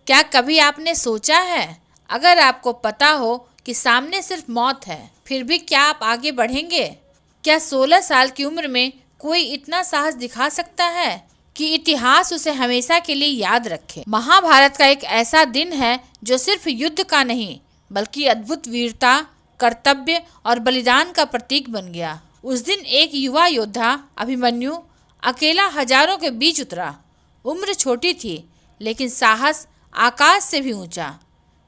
क्या कभी आपने सोचा है, अगर आपको पता हो कि सामने सिर्फ मौत है, फिर भी क्या आप आगे बढ़ेंगे? क्या 16 साल की उम्र में कोई इतना साहस दिखा सकता है कि इतिहास उसे हमेशा के लिए याद रखे? महाभारत का एक ऐसा दिन है जो सिर्फ युद्ध का नहीं, बल्कि अद्भुत वीरता, कर्तव्य और बलिदान का प्रतीक बन गया। उस दिन एक युवा योद्धा अभिमन्यु अकेला हजारों के बीच उतरा। उम्र छोटी थी, लेकिन साहस आकाश से भी ऊंचा।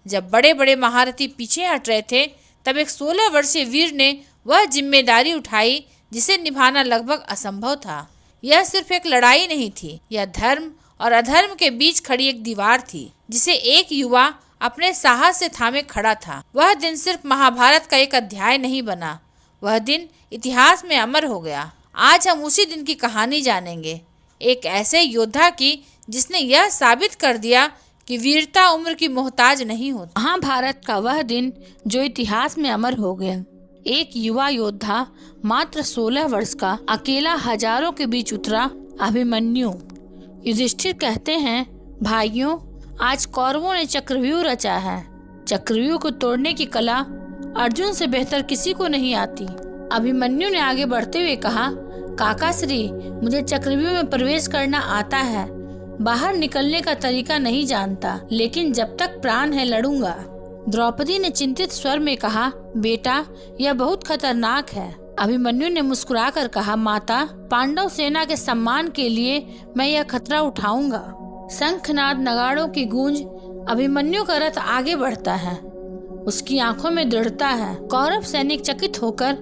जब बड़े बड़े महारथी पीछे हट रहे थे, तब एक 16 वर्षीय वीर ने वह जिम्मेदारी उठाई जिसे निभाना लगभग असंभव था। यह सिर्फ एक लड़ाई नहीं थी, यह धर्म और अधर्म के बीच खड़ी एक दीवार थी, जिसे एक युवा अपने साहस से थामे खड़ा था। वह दिन सिर्फ महाभारत का एक अध्याय नहीं बना, वह दिन इतिहास में अमर हो गया। आज हम उसी दिन की कहानी जानेंगे, एक ऐसे योद्धा की जिसने यह साबित कर दिया कि वीरता उम्र की मोहताज नहीं होती। महाभारत का वह दिन जो इतिहास में अमर हो गया। एक युवा योद्धा मात्र 16 वर्ष का अकेला हजारों के बीच उतरा, अभिमन्यु। युधिष्ठिर कहते हैं, भाइयों, आज कौरवों ने चक्रव्यूह रचा है। चक्रव्यूह को तोड़ने की कला अर्जुन से बेहतर किसी को नहीं आती। अभिमन्यु ने आगे बढ़ते हुए कहा, काकाश्री, मुझे चक्रव्यूह में प्रवेश करना आता है, बाहर निकलने का तरीका नहीं जानता, लेकिन जब तक प्राण है लड़ूंगा। द्रौपदी ने चिंतित स्वर में कहा, बेटा, यह बहुत खतरनाक है। अभिमन्यु ने मुस्कुराकर कहा, माता, पांडव सेना के सम्मान के लिए मैं यह खतरा उठाऊंगा। शंखनाद नगाड़ों की गूंज, अभिमन्यु का रथ आगे बढ़ता है। उसकी आंखों में दृढ़ता है। कौरव सैनिक चकित होकर,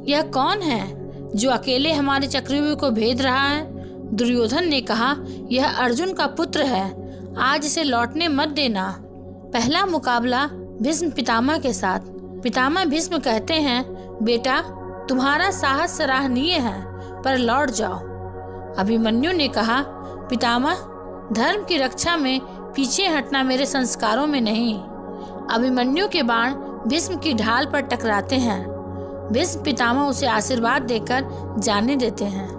यह कौन है जो अकेले हमारे चक्रव्यूह को भेद रहा है? दुर्योधन ने कहा, यह अर्जुन का पुत्र है, आज इसे लौटने मत देना। पहला मुकाबला भीष्म पितामह के साथ। पितामह भीष्म कहते हैं, बेटा, तुम्हारा साहस सराहनीय है, पर लौट जाओ। अभिमन्यु ने कहा, पितामह, धर्म की रक्षा में पीछे हटना मेरे संस्कारों में नहीं। अभिमन्यु के बाण भीष्म की ढाल पर टकराते हैं। भीष्म पितामह उसे आशीर्वाद देकर जाने देते हैं।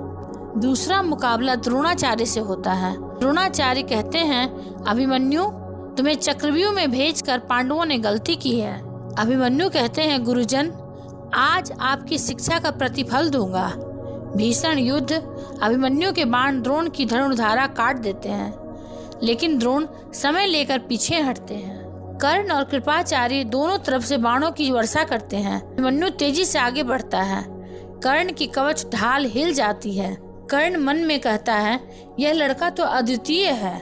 दूसरा मुकाबला द्रोणाचार्य से होता है। द्रोणाचार्य कहते हैं, अभिमन्यु, तुम्हें चक्रव्यूह में भेजकर पांडवों ने गलती की है। अभिमन्यु कहते हैं, गुरुजन, आज आपकी शिक्षा का प्रतिफल दूंगा। भीषण युद्ध, अभिमन्यु के बाण द्रोण की धनुर्धारा काट देते हैं, लेकिन द्रोण समय लेकर पीछे हटते हैं। कर्ण और कृपाचार्य दोनों तरफ से बाणों की वर्षा करते हैं। अभिमन्यु तेजी से आगे बढ़ता है। कर्ण की कवच ढाल हिल जाती है। कर्ण मन में कहता है, यह लड़का तो अद्वितीय है,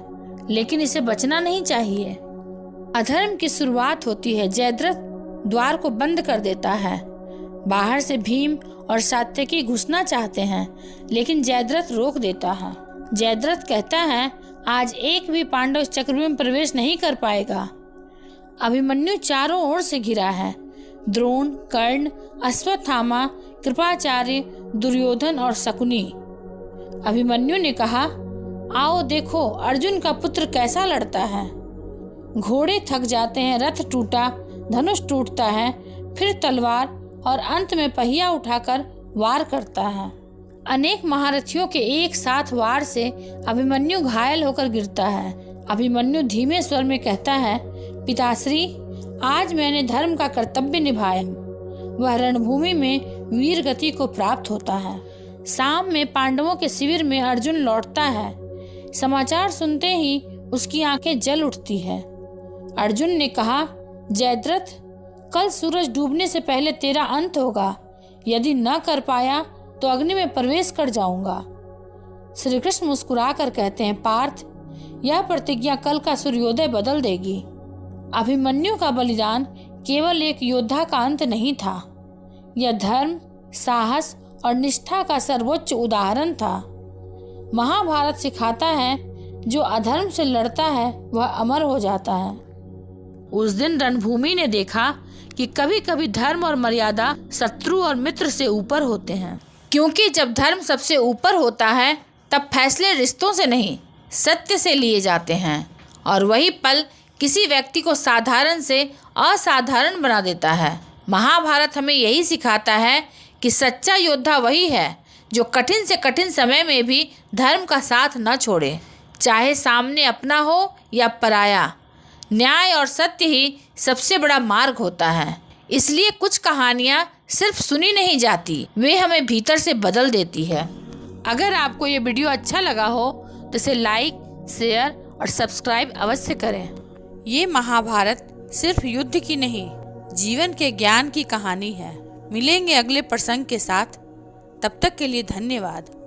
लेकिन इसे बचना नहीं चाहिए। अधर्म की शुरुआत होती है। जयद्रथ द्वार को बंद कर देता है। बाहर से भीम और सात्यकी घुसना चाहते हैं, लेकिन जयद्रथ रोक देता है। जयद्रथ कहता है, आज एक भी पांडव इस चक्रव्यूह में प्रवेश नहीं कर पाएगा। अभिमन्यु चारों ओर से घिरा है। द्रोण, कर्ण, अश्वत्थामा, कृपाचार्य, दुर्योधन और शकुनी। अभिमन्यु ने कहा, आओ देखो अर्जुन का पुत्र कैसा लड़ता है। घोड़े थक जाते हैं, रथ टूटा, धनुष टूटता है, फिर तलवार और अंत में पहिया उठाकर वार करता है। अनेक महारथियों के एक साथ वार से अभिमन्यु घायल होकर गिरता है। अभिमन्यु धीमे स्वर में कहता है, पिताश्री, आज मैंने धर्म का कर्तव्य निभाया। वह रणभूमि में वीर गति को प्राप्त होता है। शाम में पांडवों के शिविर में अर्जुन लौटता है। समाचार सुनते ही उसकी आंखें जल उठती है। अर्जुन ने कहा, जयद्रथ, कल सूरज डूबने से पहले तेरा अंत होगा। यदि न कर पाया तो अग्नि में प्रवेश कर जाऊंगा। श्री कृष्ण मुस्कुरा कर कहते हैं, पार्थ, यह प्रतिज्ञा कल का सूर्योदय बदल देगी। अभिमन्यु का बलिदान केवल एक योद्धा का अंत नहीं था, यह धर्म, साहस और निष्ठा का सर्वोच्च उदाहरण था। महाभारत सिखाता है, जो अधर्म से लड़ता है वह अमर हो जाता है। उस दिन रणभूमि ने देखा कि कभी कभी धर्म और मर्यादा शत्रु और मित्र से ऊपर होते हैं, क्योंकि जब धर्म सबसे ऊपर होता है तब फैसले रिश्तों से नहीं, सत्य से लिए जाते हैं, और वही पल किसी व्यक्ति को साधारण से असाधारण बना देता है। महाभारत हमें यही सिखाता है कि सच्चा योद्धा वही है जो कठिन से कठिन समय में भी धर्म का साथ न छोड़े, चाहे सामने अपना हो या पराया। न्याय और सत्य ही सबसे बड़ा मार्ग होता है। इसलिए कुछ कहानियाँ सिर्फ सुनी नहीं जाती, वे हमें भीतर से बदल देती है। अगर आपको ये वीडियो अच्छा लगा हो तो इसे लाइक, शेयर और सब्सक्राइब अवश्य करें। ये महाभारत सिर्फ युद्ध की नहीं, जीवन के ज्ञान की कहानी है। मिलेंगे अगले प्रसंग के साथ, तब तक के लिए धन्यवाद।